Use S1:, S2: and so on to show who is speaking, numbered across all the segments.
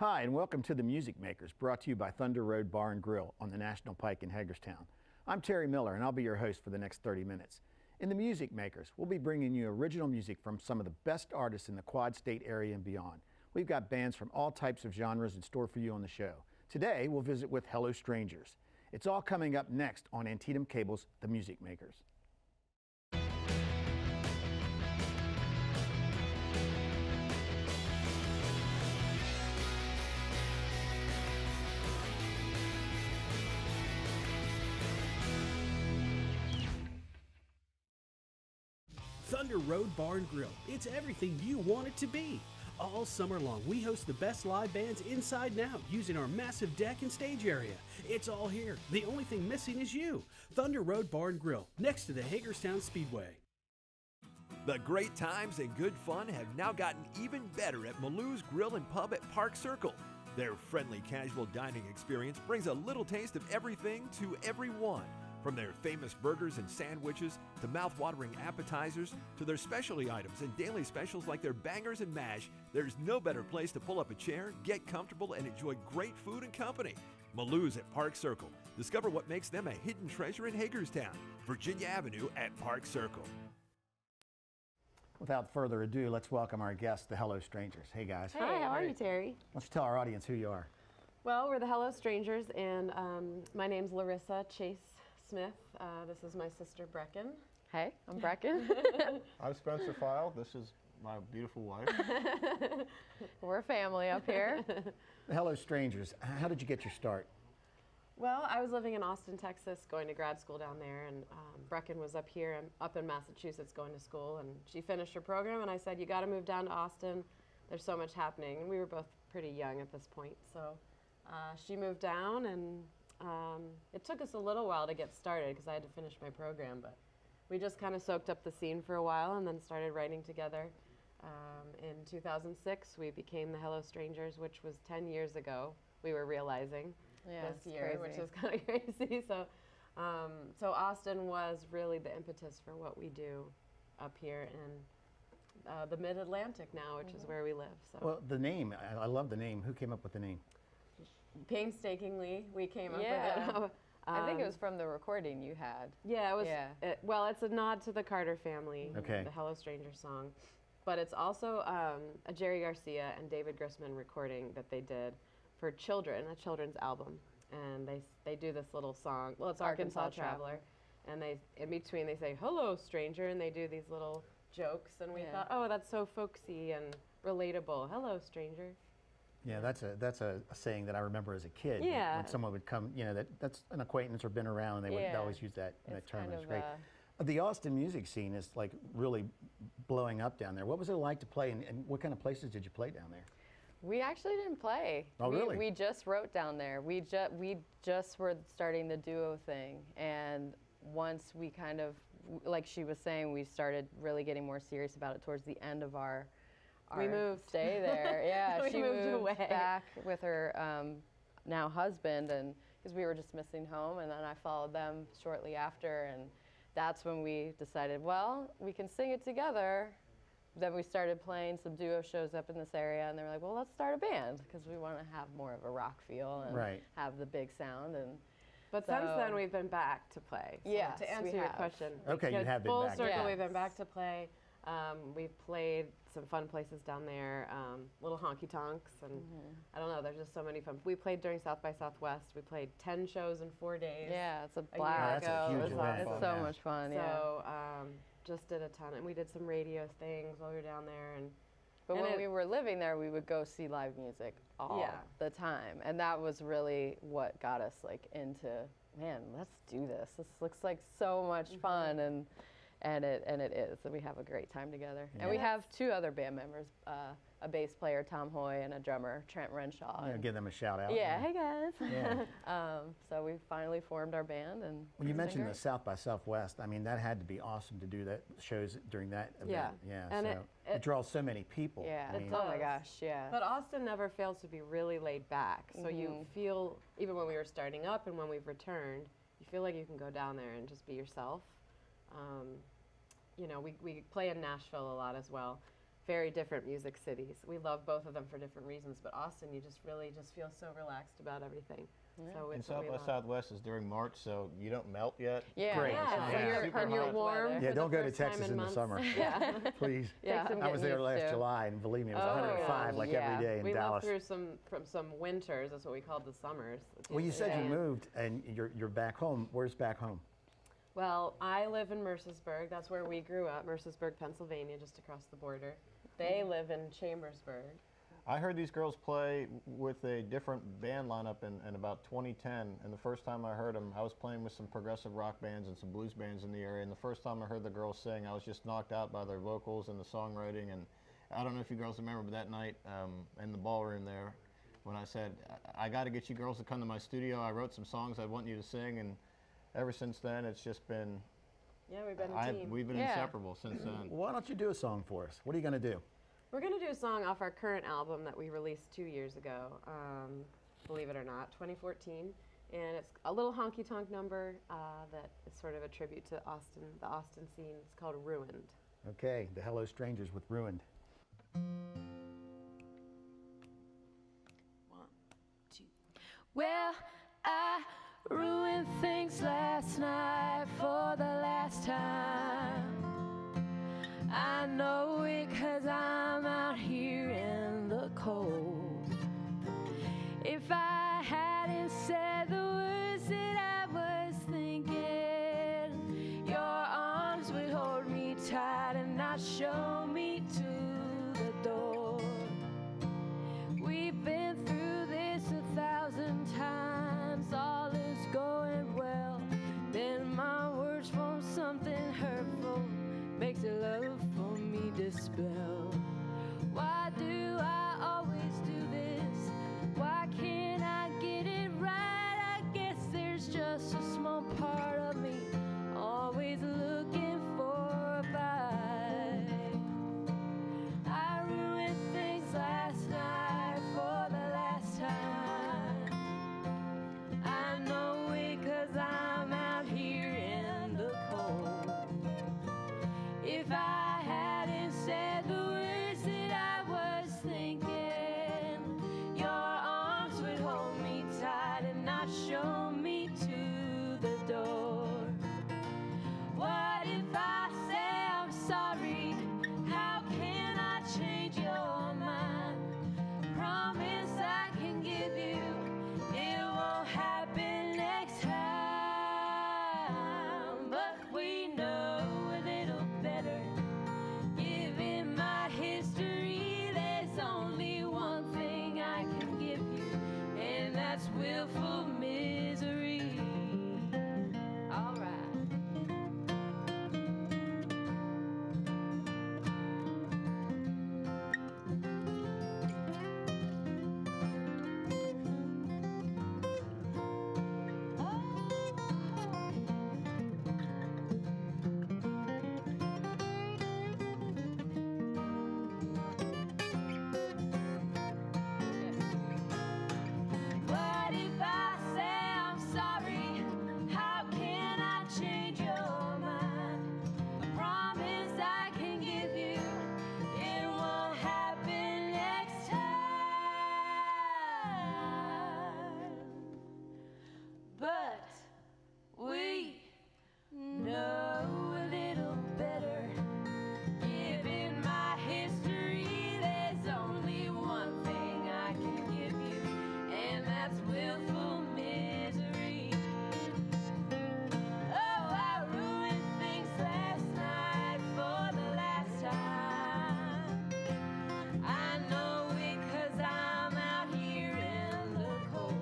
S1: Hi, and welcome to The Music Makers, brought to you by Thunder Road Bar and Grill on the National Pike in Hagerstown. I'm Terry Miller, and I'll be your host for the next 30 minutes. In The Music Makers, we'll be bringing you original music from some of the best artists in the Quad State area and beyond. We've got bands from all types of genres in store for you on the show. Today, we'll visit with Hello Strangers. It's all coming up next on Antietam Cable's The Music Makers.
S2: Thunder Road Bar and Grill. It's everything you want it to be. All summer long, we host the best live bands inside and out using our massive deck and stage area. It's all here. The only thing missing is you. Thunder Road Bar and Grill, next to the Hagerstown Speedway.
S3: The great times and good fun have now gotten even better at Maloo's Grill and Pub at Park Circle. Their friendly, casual dining experience brings a little taste of everything to everyone. From their famous burgers and sandwiches to mouth-watering appetizers to their specialty items and daily specials like their bangers and mash, there's no better place to pull up a chair, get comfortable, and enjoy great food and company. Maloo's at Park Circle. Discover what makes them a hidden treasure in Hagerstown. Virginia Avenue at Park Circle.
S1: Without further ado, let's welcome our guests, the Hello Strangers. Hey, guys.
S4: Hey, how are you, Terry?
S1: Why don't you tell our audience who you are?
S4: Well, we're the Hello Strangers, and my name's Larissa Chase Smith. This is my sister, Brecken.
S5: Hey, I'm Brecken.
S6: I'm Spencer File. This is my beautiful wife.
S5: We're a family up here.
S1: The Hello Strangers, how did you get your start?
S4: Well, I was living in Austin, Texas, going to grad school down there, and Brecken was up here, up in Massachusetts going to school, and she finished her program, and I said, you got to move down to Austin. There's so much happening, and we were both pretty young at this point, so she moved down, and it took us a little while to get started because I had to finish my program, but we just kind of soaked up the scene for a while and then started writing together. In 2006, we became the Hello Strangers, which was 10 years ago, we were realizing this year,
S5: crazy.
S4: which is kind of crazy. So Austin was really the impetus for what we do up here in the Mid-Atlantic now, which is where we live. So.
S1: Well, the name, I love the name. Who came up with the name?
S4: Painstakingly, we came up with it.
S5: I think it was from the recording you had.
S4: Yeah, it was.
S5: Yeah.
S4: Well, it's a nod to the Carter family,
S1: Okay.
S4: the Hello Stranger song. But it's also a Jerry Garcia and David Grissman recording that they did for children, a children's album. And they do this little song. Well, it's Arkansas Traveler. And they, in between, they say, hello, stranger, and they do these little jokes. And we thought, oh, that's so folksy and relatable. Hello, stranger.
S1: Yeah, that's a saying that I remember as a kid.
S4: Yeah.
S1: When someone would come, you know, that's an acquaintance or been around, they would always use that term.
S5: Kind
S1: It's
S5: of,
S1: great. The Austin music scene is like really blowing up down there. What was it like to play, and what kind of places did you play down there?
S5: We actually didn't play.
S1: Oh, really?
S5: We just wrote down there. We just were starting the duo thing, and once we kind of, like she was saying, we started really getting more serious about it towards the end of our
S4: We moved.
S5: Stay there. Yeah,
S4: We
S5: she
S4: moved away.
S5: back with her now husband, and because we were just missing home, and then I followed them shortly after, and that's when we decided, well, we can sing it together. Then we started playing some duo shows up in this area, and they were like, well, let's start a band because we want to have more of a rock feel and have the big sound. And
S4: But since then, we've been back to play. So
S5: Yes,
S4: to answer
S5: we
S4: your
S5: have.
S4: question.
S1: Okay, you have been
S4: full
S1: back.
S4: circle,
S5: Yes.
S4: we've been back to play. We've played some fun places down there, little honky tonks, and I don't know, there's just so many fun. We played during South by Southwest. We played 10 shows in 4 days.
S5: yeah, it's a
S4: year
S5: blast.
S1: ago. That's a huge
S5: It was
S1: event.
S5: It's
S1: Fun,
S5: so
S1: yeah.
S5: much fun. Yeah.
S4: So just did a ton, and we did some radio things while we were down there.
S5: But
S4: and
S5: when
S4: it-
S5: we were living there, we would go see live music all the time. And that was really what got us like into, man, let's do this. This looks like so much fun, and it is. And we have a great time together. And we have two other band members, a bass player, Tom Hoy, and a drummer, Trent Renshaw.
S1: Yeah, give them a shout out.
S5: Yeah, hey guys.
S1: Yeah.
S5: So we finally formed our band, and
S1: When you
S5: it's been
S1: mentioned the
S5: great.
S1: South by Southwest, I mean, that had to be awesome to do that shows during that event. Yeah.
S4: And
S1: So it draws so many people.
S5: Yeah.
S1: I mean,
S5: Oh my
S4: does.
S5: gosh. Yeah.
S4: But Austin never fails to be really laid back. So you feel, even when we were starting up and when we've returned, you feel like you can go down there and just be yourself. You know, we play in Nashville a lot as well. very different music cities. We love both of them for different reasons, but Austin, you just really just feel so relaxed about everything.
S5: Yeah.
S4: So
S6: And
S4: it's what we
S6: South by
S4: love.
S6: Southwest is during March, so you don't melt yet.
S5: Yeah.
S1: Great.
S4: Yeah,
S6: Yeah.
S4: so you're,
S6: Super
S4: and you're
S6: hot.
S4: warm.
S1: Yeah,
S4: for the
S1: don't go to
S4: first time
S1: Texas in the
S4: months.
S1: summer.
S4: Yeah.
S1: Please.
S4: Yeah.
S5: Takes some
S1: I was there
S5: getting
S1: last
S5: used to.
S1: July, and believe me, it was
S4: Oh,
S1: 105 like
S5: yeah.
S1: every day in
S4: We
S1: Dallas.
S4: lived through some winters. That's what we called the summers.
S1: Well, you said
S4: Yeah.
S1: you moved and you're back home. Where's back home?
S4: Well, I live in Mercersburg. That's where we grew up, Mercersburg, Pennsylvania, just across the border. They live in Chambersburg.
S6: I heard these girls play with a different band lineup in about 2010, and the first time I heard them, I was playing with some progressive rock bands and some blues bands in the area, and the first time I heard the girls sing, I was just knocked out by their vocals and the songwriting, and I don't know if you girls remember, but that night in the ballroom there, when I said, I got to get you girls to come to my studio, I wrote some songs I want you to sing, and ever since then, it's just been,
S4: Yeah, we've been a team.
S6: we've been
S5: Yeah.
S6: inseparable since then.
S1: Why don't you do a song for us? What are you going to do?
S4: We're going to do a song off our current album that we released 2 years ago, believe it or not, 2014. And it's a little honky-tonk number that is sort of a tribute to Austin, the Austin scene. It's called Ruined.
S1: Okay, the Hello Strangers with Ruined.
S4: 1, 2.
S7: Well, I ruined things last night for the last time. I know it 'cause I'm out here in the cold. If I hadn't said the words that I was thinking, your arms would hold me tight and not show me to the door. We've been through this 1,000 times, all is going well. Then my words from something hurtful makes it love for me dispel. Why do I always do this? Why can't I get it right? I guess there's just a small part of me always looking for a fight. I ruined things last night for the last time. I know it 'cause I'm out here in the cold. If I hadn't said the words that I was thinking, your arms would hold me tight and not show me to the door. What if I say I'm sorry? How can I change your mind? Promise I can give you, it won't happen next time. But we know a little better. Given my history, there's only one thing I can give you, and that's willful misery. All right. What if I say I'm sorry? How can I change your mind? A promise I can give you, it won't happen next time. But we know a little better. Given my history, there's only one thing I can give you, and that's willful misery. Oh, I ruined things last night for the last time. I know it 'cause I'm out here in the cold.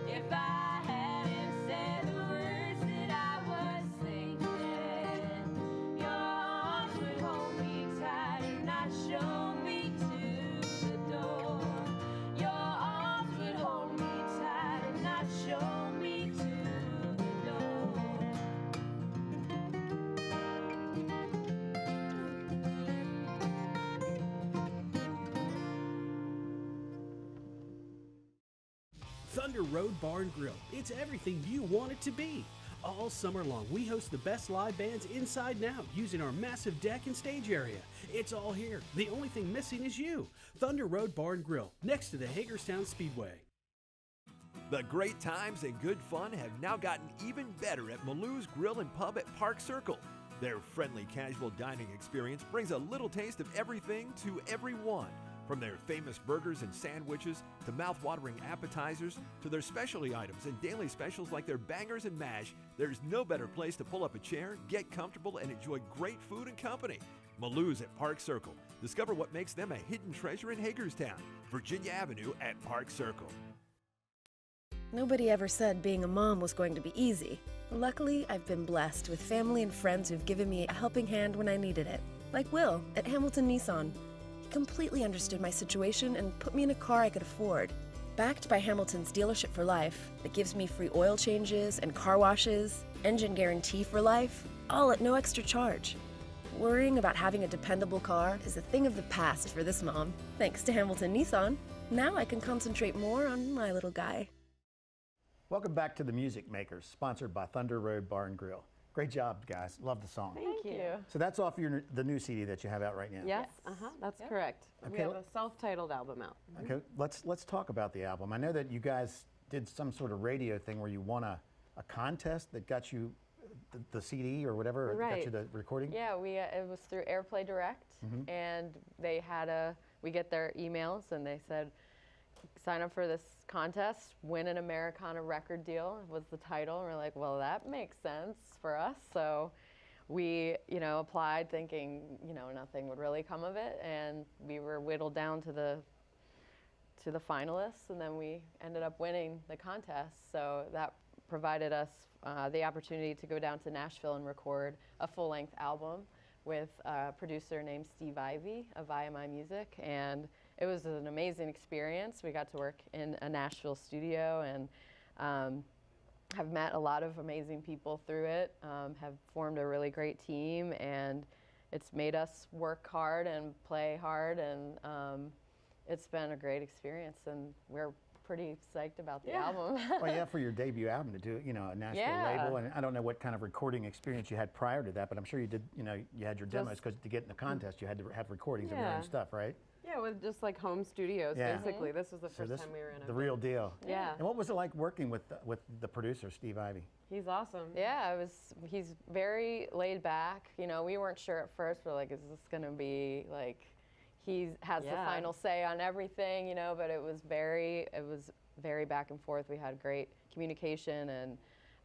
S7: If I hadn't said the words that I was thinking, your arms would hold me tight and not show me to the door. Your arms would hold me tight and not show me to the door.
S2: Thunder Road Bar and Grill. It's everything you want it to be. All summer long, we host the best live bands inside now using our massive deck and stage area. It's all here. The only thing missing is you. Thunder Road Bar and Grill, next to the Hagerstown Speedway.
S3: The great times and good fun have now gotten even better at Maloo's Grill and Pub at Park Circle. Their friendly casual dining experience brings a little taste of everything to everyone. From their famous burgers and sandwiches to mouth-watering appetizers to their specialty items and daily specials like their bangers and mash, there's no better place to pull up a chair, get comfortable, and enjoy great food and company. Maloo's at Park Circle. Discover what makes them a hidden treasure in Hagerstown, Virginia Avenue at Park Circle.
S8: Nobody ever said being a mom was going to be easy. Luckily, I've been blessed with family and friends who've given me a helping hand when I needed it. Like Will at Hamilton Nissan. He completely understood my situation and put me in a car I could afford. Backed by Hamilton's dealership for life that gives me free oil changes and car washes, engine guarantee for life, all at no extra charge. Worrying about having a dependable car is a thing of the past for this mom. Thanks to Hamilton Nissan, now I can concentrate more on my little guy.
S1: Welcome back to The Music Makers, sponsored by Thunder Road Bar and Grill. Great job, guys. Love the song.
S4: Thank you.
S1: So that's off the new CD that you have out right now.
S4: Yes, that's correct. We
S1: Okay.
S4: have a self-titled album out.
S1: Okay, let's talk about the album. I know that you guys did some sort of radio thing where you won a contest that got you the CD or whatever, or got you
S4: Right.
S1: the recording.
S5: Yeah, it was through Airplay Direct, and they had we get their emails, and they said, sign up for this contest, win an Americana record deal was the title. And we're like, well, that makes sense for us. So we, applied thinking, nothing would really come of it. And we were whittled down to the finalists, and then we ended up winning the contest. So that provided us the opportunity to go down to Nashville and record a full-length album with a producer named Steve Ivey of IMI Music, and it was an amazing experience. We got to work in a Nashville studio and have met a lot of amazing people through it, have formed a really great team, and it's made us work hard and play hard, and it's been a great experience, and we're pretty psyched about the album.
S1: Well, yeah, for your debut album to do, a Nashville label, and I don't know what kind of recording experience you had prior to that, but I'm sure you did, you had your demos, because to get in the contest, you had to have recordings of your own stuff, right?
S4: Yeah, with just like home studios, basically. This was the first time we were in
S1: the real deal.
S4: Yeah.
S1: And what was it like working with the producer, Steve Ivey?
S4: He's awesome.
S5: Yeah, he's very laid back. We weren't sure at first, we're like, is this gonna be like, he has the final say on everything, but it was very back and forth. We had great communication,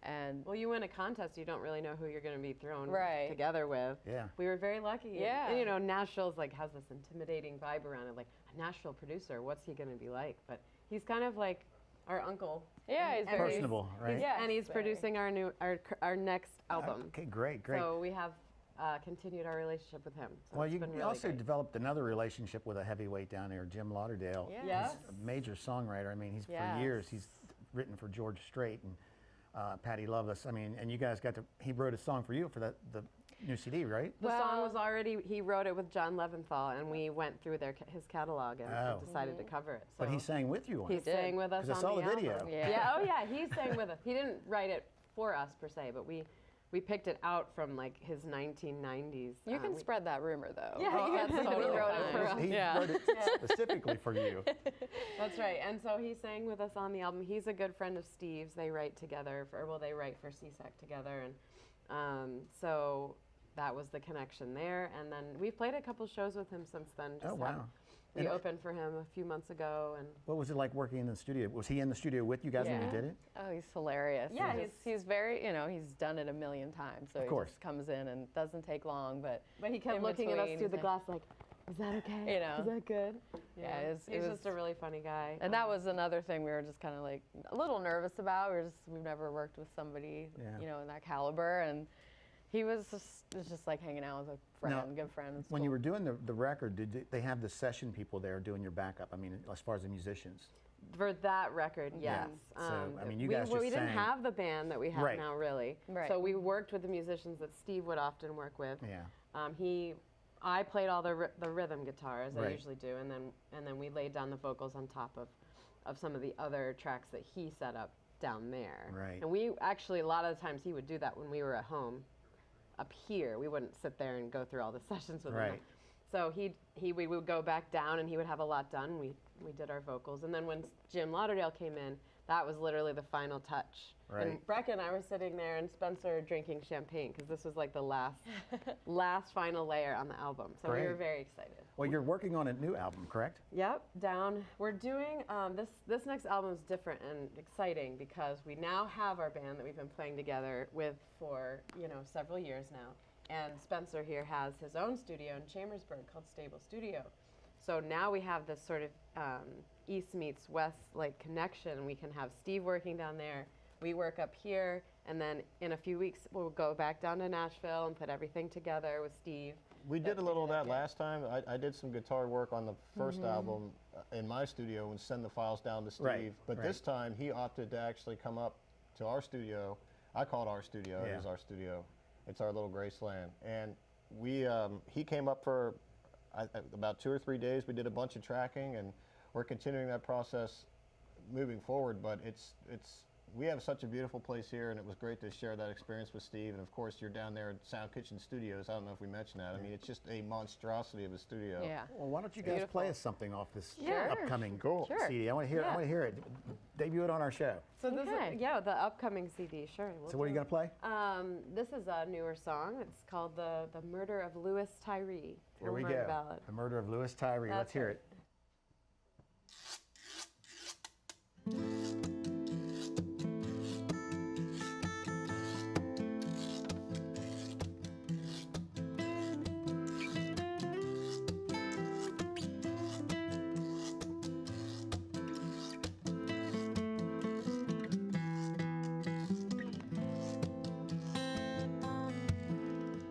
S5: and
S4: well, you win a contest, you don't really know who you're going to be thrown together with.
S1: Yeah.
S4: We were very lucky.
S5: Yeah.
S4: And, Nashville's has this intimidating vibe around it, like a Nashville producer, what's he going to be like? But he's kind of like our uncle.
S5: Yeah, he's very
S1: personable, right?
S5: Yeah,
S4: and he's producing our next album.
S1: Okay, great.
S4: So we have continued our relationship with him. So
S1: Well,
S4: it's
S1: you
S4: been really
S1: also
S4: great.
S1: developed another relationship with a heavyweight down there, Jim Lauderdale.
S5: Yeah.
S4: Yes.
S1: He's a major songwriter. I mean, for
S5: Yes.
S1: years he's written for George Strait and Patty Loveless. I mean, and you guys he wrote a song for you for the new CD, right?
S4: The song was already, he wrote it with John Leventhal, and we went through his catalog and decided to cover it. So
S1: But he sang with you on
S4: he
S1: it.
S4: sang with us
S1: 'Cause I
S4: on
S1: saw
S4: the
S1: the video.
S4: album.
S5: Yeah.
S4: Oh yeah, he sang with us. He didn't write it for us per se, but we picked it out from his 1990s.
S5: You can spread that rumor though.
S4: Yeah,
S5: that's
S4: he
S5: totally
S4: wrote it for
S5: fine.
S4: us.
S1: He
S5: Yeah.
S1: wrote it specifically for you.
S4: That's right. And so he sang with us on the album. He's a good friend of Steve's. They write together, they write for CSEC together, and so that was the connection there. And then we've played a couple shows with him since then.
S1: Oh, wow.
S4: We
S1: And-
S4: opened for him a few months ago, and
S1: What was it like working in the studio? Was he in the studio with you guys when you
S5: Yeah.
S1: did it?
S5: Oh, he's hilarious.
S4: Yeah,
S5: he's very, he's done it a million times. So
S1: Of
S5: he
S1: course.
S5: just comes in and doesn't take long, but
S4: he kept
S5: in
S4: looking at us
S5: between,
S4: through the
S5: he's
S4: glass like, is that okay? Is that good?
S5: Yeah,
S4: He's just a really funny guy.
S5: And that was another thing we were just kind of like a little nervous about. We've never worked with somebody,
S1: Yeah.
S5: in that caliber, and he was just like hanging out with a friend,
S1: Now,
S5: good friend.
S1: When you were doing the record, did they have the session people there doing your backup? I mean, as far as the musicians.
S4: For that record, yes.
S1: So, I mean, you
S4: we,
S1: guys
S4: we
S1: just
S4: didn't
S1: sang.
S4: have the band that we have
S1: Right.
S4: now, really.
S5: Right.
S4: So we worked with the musicians that Steve would often work with.
S1: Yeah.
S4: I played all the rhythm guitar, as I
S1: Right.
S4: usually do, and then we laid down the vocals on top of some of the other tracks that he set up down there.
S1: Right.
S4: And we actually, a lot of the times he would do that when we were at home up here. We wouldn't sit there and go through all the sessions with him.
S1: Right.
S4: So we would go back down and he would have a lot done. We did our vocals. And then when Jim Lauderdale came in, that was literally the final touch.
S1: Right.
S4: And Breck and I were sitting there and Spencer drinking champagne because this was like the last final layer on the album. So we were
S1: Great.
S4: very excited.
S1: Well, you're working on a new album, correct?
S4: Yep, down. We're doing, this next album is different and exciting because we now have our band that we've been playing together with for, several years now. And Spencer here has his own studio in Chambersburg called Stable Studio. So now we have this sort of East meets West like connection. We can have Steve working down there. We work up here, and then in a few weeks we'll go back down to Nashville and put everything together with Steve.
S6: We did a little of that last time. I did some guitar work on the first album in my studio and send the files down to Steve.
S1: Right,
S6: But this time he opted to actually come up to our studio. I call it our studio.
S1: Yeah.
S6: It is our studio. It's our little Graceland. And he came up for about 2 or 3 days. We did a bunch of tracking, and we're continuing that process moving forward. But we have such a beautiful place here, and it was great to share that experience with Steve. And of course, you're down there at Sound Kitchen Studios. I don't know if we mentioned that. I mean, it's just a monstrosity of a studio.
S5: Yeah.
S1: Well, why don't you guys
S4: Beautiful.
S1: play us something off this
S5: Sure.
S1: upcoming
S6: Cool.
S5: Sure.
S1: CD? I want to hear. I
S4: Yeah.
S1: want to hear it. Debut it on our show.
S4: So this
S5: Okay.
S4: is, the upcoming CD, sure. We'll
S1: So what are you
S4: do
S1: going to
S4: it.
S1: play?
S4: This is a newer song. It's called The Murder of Louis Tyree.
S1: Here we
S4: Home Run
S1: go.
S4: Ballad.
S1: The Murder of Louis Tyree. Let's
S4: That's
S1: hear
S4: right.
S1: it.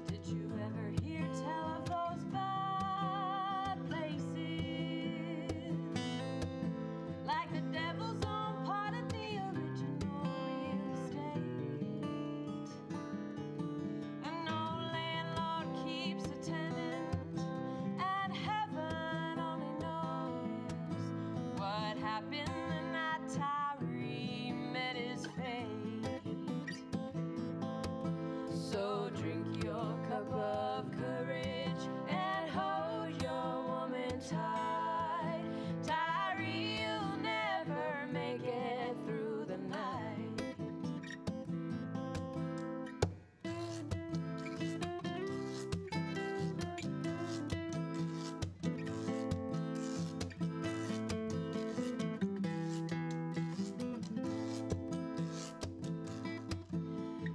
S7: Did you ever hear tell of those bad places? Like the devil's own part of the original real estate. And no landlord keeps a tenant, and heaven only knows what happened the night Tyree met his fate. So drink your cup of courage and hold your woman tight. Tyree, you'll never make it through the night.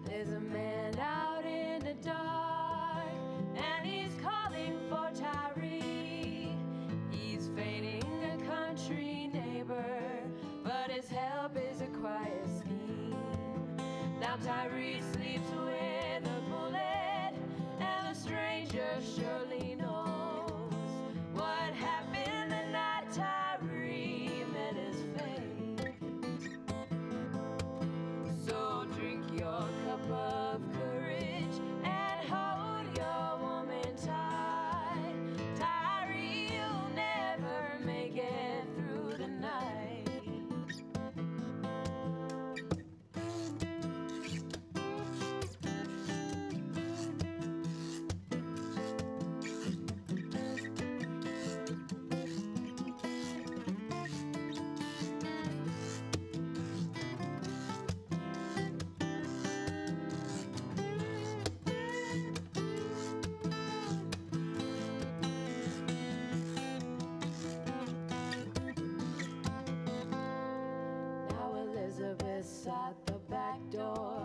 S7: There's a man out in the dark, and he's calling for Tyree. He's feigning a country neighbor, but his help is a quiet scheme. Now Tyree sleeps with a bullet, and a stranger surely knows what happened the night Tyree met his fate. So drink your cup of courage and hold your woman tight. Tyree, you'll never make it through the night. Now Elizabeth's at the back door.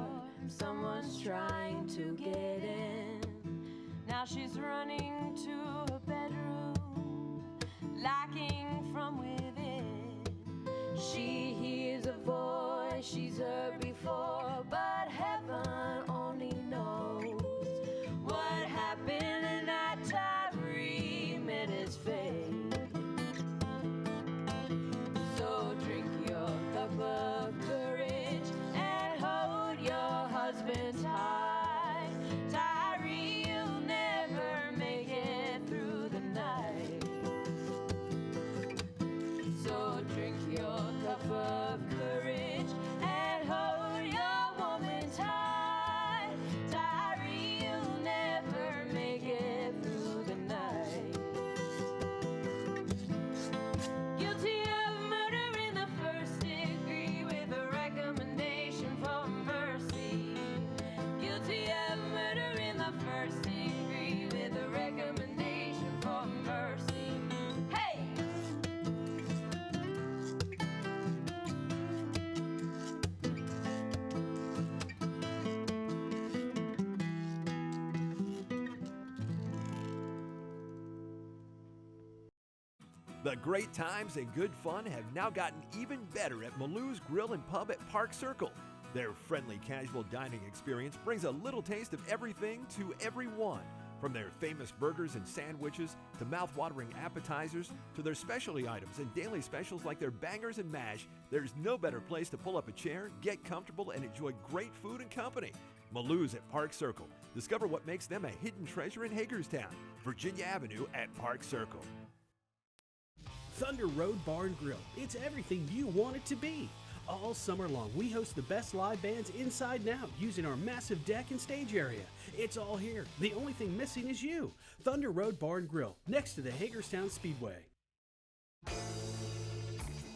S7: Someone's trying to get in. Now she's running to her bedroom, locking from within. She hears a voice she's heard before, but heaven only knows what happened the night Tyree met his fate. So drink your cup of courage and hold your husband tight. Tyree, you'll never make it through the night. So drink your cup of courage and
S3: The great times and good fun have now gotten even better at Maloo's Grill and Pub at Park Circle. Their friendly casual dining experience brings a little taste of everything to everyone. From their famous burgers and sandwiches to mouth-watering appetizers to their specialty items and daily specials like their bangers and mash, there's no better place to pull up a chair, get comfortable, and enjoy great food and company. Maloo's at Park Circle. Discover what makes them a hidden treasure in Hagerstown, Virginia Avenue at Park Circle.
S2: Thunder Road Bar and Grill. It's everything you want it to be. All summer long, we host the best live bands inside and out using our massive deck and stage area. It's all here. The only thing missing is you. Thunder Road Bar and Grill, next to the Hagerstown Speedway.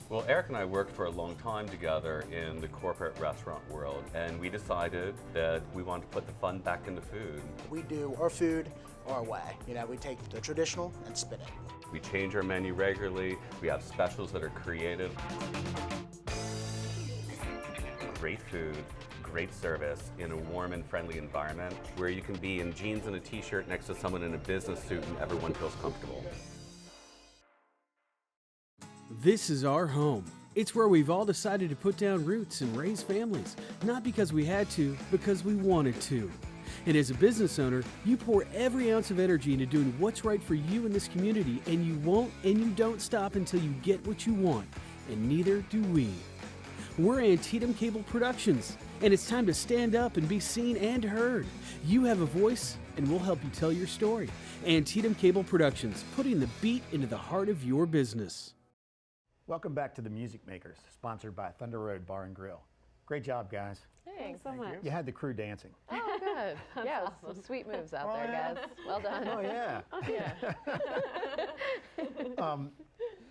S9: Well, Eric and I worked for a long time together in the corporate restaurant world, and we decided that we wanted to put the fun back into food.
S10: We do our food our way. You know, we take the traditional and spin it.
S9: We change our menu regularly. We have specials that are creative. Great food, great service in a warm and friendly environment where you can be in jeans and a t-shirt next to someone in a business suit and everyone feels comfortable.
S2: This is our home. It's where we've all decided to put down roots and raise families, not because we had to, because we wanted to. And as a business owner, you pour every ounce of energy into doing what's right for you in this community, and you won't and you don't stop until you get what you want, and neither do we. We're Antietam Cable Productions, and it's time to stand up and be seen and heard. You have a voice, and we'll help you tell your story. Antietam Cable Productions, putting the beat into the heart of your business.
S1: Welcome back to The Music Makers, sponsored by Thunder Road Bar and Grill. Great job, guys.
S5: Thanks so much.
S1: You had the crew dancing.
S5: Oh, good. Yeah, some sweet moves out there, guys. Well done.
S1: Oh, yeah.
S5: Yeah.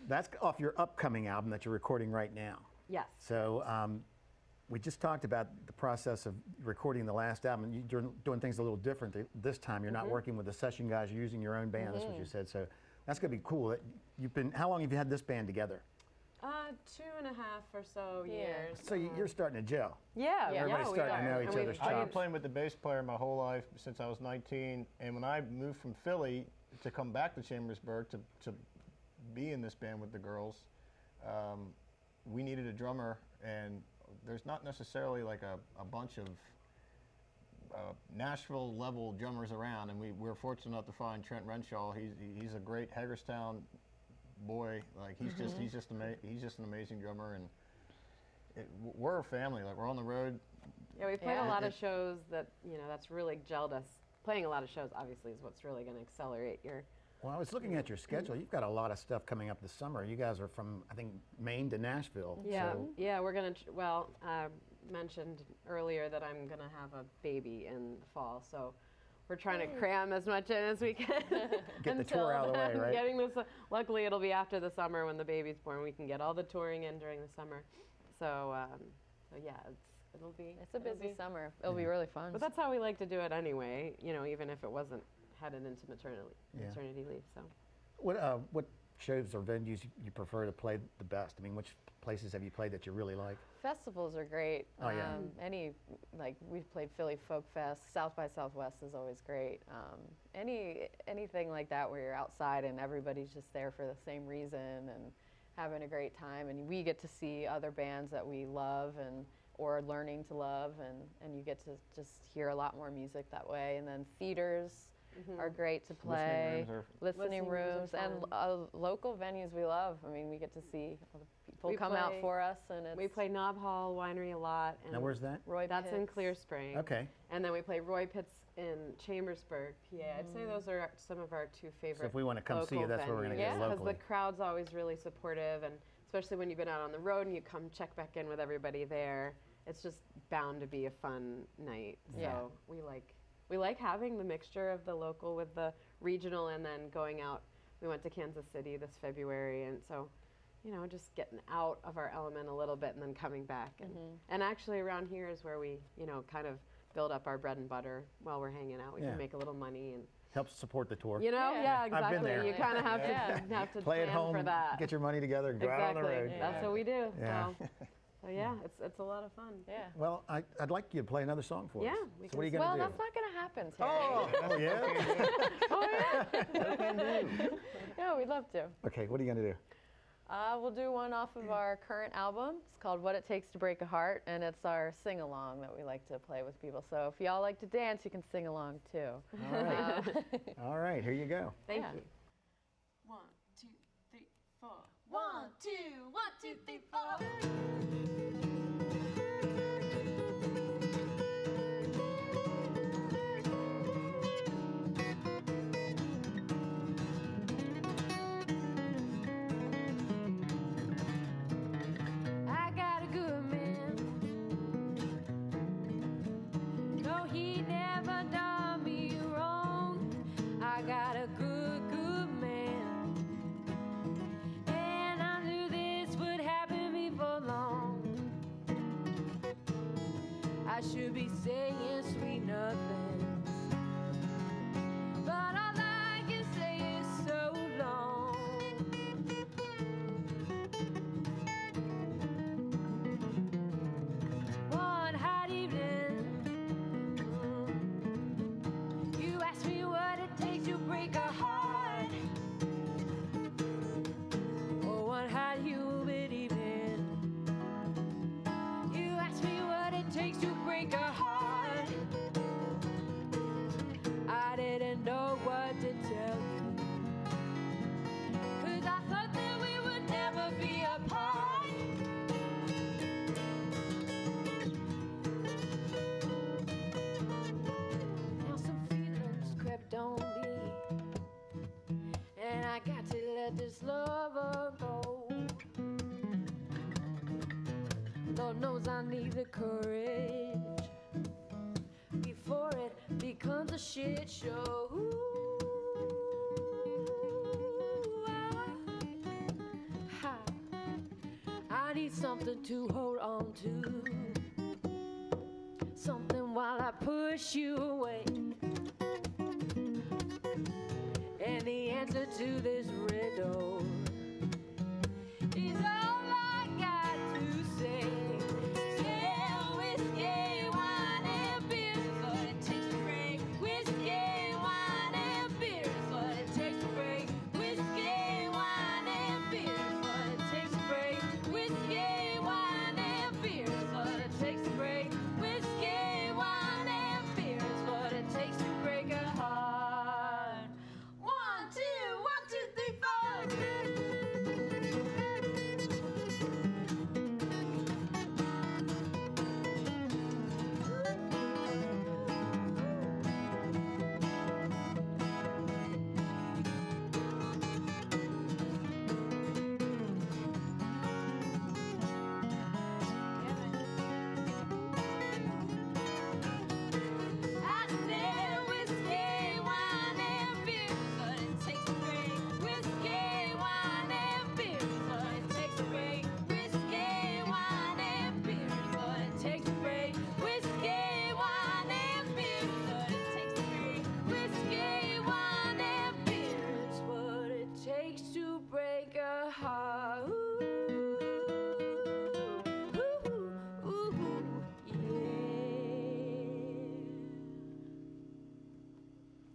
S1: That's off your upcoming album that you're recording right now.
S4: Yes.
S1: So we just talked about the process of recording the last album, and you're doing things a little different this time. You're not working with the session guys, you're using your own band, that's what you said. So that's going to be cool. How long have you had this band together?
S4: 2.5 or so years.
S1: So you're starting to gel.
S4: Yeah,
S1: Everybody's starting to know each other's
S6: I've been
S1: chops.
S6: playing with the bass player my whole life since I was 19, and when I moved from Philly to come back to Chambersburg to be in this band with the girls, we needed a drummer, and there's not necessarily like a bunch of Nashville level drummers around, and we're fortunate enough to find Trent Renshaw. He's a great Hagerstown boy. Like he's just an amazing drummer, and we're a family. Like we're on the road.
S4: Yeah, we played a lot of shows that that's really gelled us. Playing a lot of shows obviously is what's really going to accelerate your.
S1: Well, I was looking at your schedule. You've got a lot of stuff coming up this summer. You guys are from, I think, Maine to Nashville.
S4: Yeah,
S1: so.
S4: yeah, we're gonna. Well, I mentioned earlier that I'm gonna have a baby in the fall, so we're trying to cram as much in as we can.
S1: Get the tour out of the way, right?
S4: Getting this. Luckily, it'll be after the summer when the baby's born. We can get all the touring in during the summer. So yeah, it'll be.
S5: It's a busy summer. It'll be really fun.
S4: But that's how we like to do it anyway. Even if it wasn't headed into maternity leave. So.
S1: What shows or venues you prefer to play the best? I mean, which places have you played that you really like?
S5: Festivals are great.
S1: Oh, yeah.
S5: We've played Philly Folk Fest. South by Southwest is always great. Anything like that where you're outside and everybody's just there for the same reason and having a great time, and we get to see other bands that we love or learning to love, and you get to just hear a lot more music that way. And then theaters are great to play. Listening rooms and local venues we love. I mean, we get to see all the people come out for us, and
S4: we play Knob Hall Winery a lot. And
S1: now where's that?
S4: That's in Clear Spring.
S1: Okay.
S4: And then we play Roy Pitts in Chambersburg, PA. I'd say those are some of our two favorite.
S1: So if we want to come see you, that's where we're going to go locally.
S4: Because the crowd's always really supportive, and especially when you've been out on the road and you come check back in with everybody there, it's just bound to be a fun night. So we like having the mixture of the local with the regional, and then going out. We went to Kansas City this February, and so, just getting out of our element a little bit and then coming back. And actually around here is where we, kind of build up our bread and butter while we're hanging out. We can make a little money and
S1: helps support the tour.
S4: Yeah, exactly.
S1: I've been there.
S4: You kind of have to
S1: play
S4: plan
S1: at home,
S4: for that.
S1: get your money together, and go out on the road.
S4: That's what we do.
S1: Yeah.
S4: So. So yeah, it's a lot of fun.
S5: Yeah.
S1: Well, I'd like you to play another song for us.
S4: Yeah,
S1: So what are you going to
S5: Well,
S1: do?
S5: that's not going to happen, Terry.
S1: Oh, yeah?
S5: Oh, yeah? Yeah, we'd love to.
S1: Okay, what are you going to do?
S5: We'll do one off of our current album. It's called What It Takes to Break a Heart, and it's our sing-along that we like to play with people. So if y'all like to dance, you can sing along too.
S1: All right. All right, here you go.
S4: Thank
S5: Yeah.
S4: you.
S7: 1, 2, 3, 4. 1, 2, 1, 2, 3, 4. I got a good man. No, he never done me wrong. I got a good man. And I knew this would happen before long. I should be saying sweet nothings, but all I can say is so long. One hot evening, you asked me what it takes to break a heart. Oh, one hot humid evening, you asked me what it takes to break a heart. I didn't know what to tell you, 'cause I thought that we would never be apart. Now some feelings crept on me, and I got to let this lover go. Lord knows I need the courage before it becomes a shit show. I need something to hold on to, something while I push you away. And the answer to this riddle is all I got to say. Yeah, whiskey, wine, and beer is what it takes to break. Whiskey, wine, and beer is what it takes to break. Whiskey, wine, and beer is what it takes to break. Whiskey, wine, and beer is what it takes to break. Whiskey, wine, and beer is what it takes to break a heart. 1, 2, 1, 2, 3, 4. I said whiskey, wine, and beer is what it takes to break. Whiskey, wine, and beer is what it takes to break. Whiskey, wine, and beer is what it takes to break. Whiskey, wine, and beer is what it takes to break. Whiskey, wine, and beer is what it takes to break a heart. Ooh, yeah.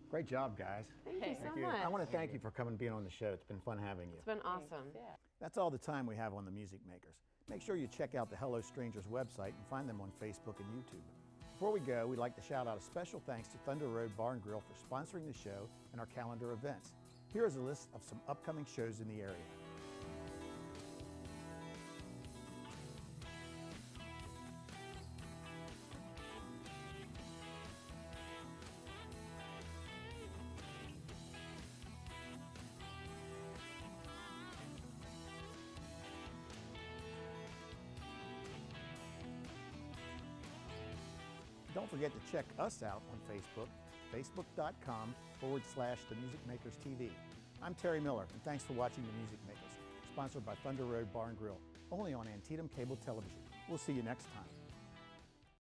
S1: Great job, guys.
S4: Thank you so
S1: you.
S4: much.
S1: I want to thank you for coming and being on the show. It's been fun having you.
S4: It's been awesome.
S5: Yeah.
S1: That's all the time we have on the Music Makers. Make sure you check out the Hello Strangers website and find them on Facebook and YouTube. Before we go, we'd like to shout out a special thanks to Thunder Road Bar and Grill for sponsoring the show and our calendar events. Here is a list of some upcoming shows in the area. Don't forget to check us out on Facebook, facebook.com/The Music Makers TV. I'm Terry Miller, and thanks for watching The Music Makers, sponsored by Thunder Road Bar and Grill, only on Antietam Cable Television. We'll see you next time.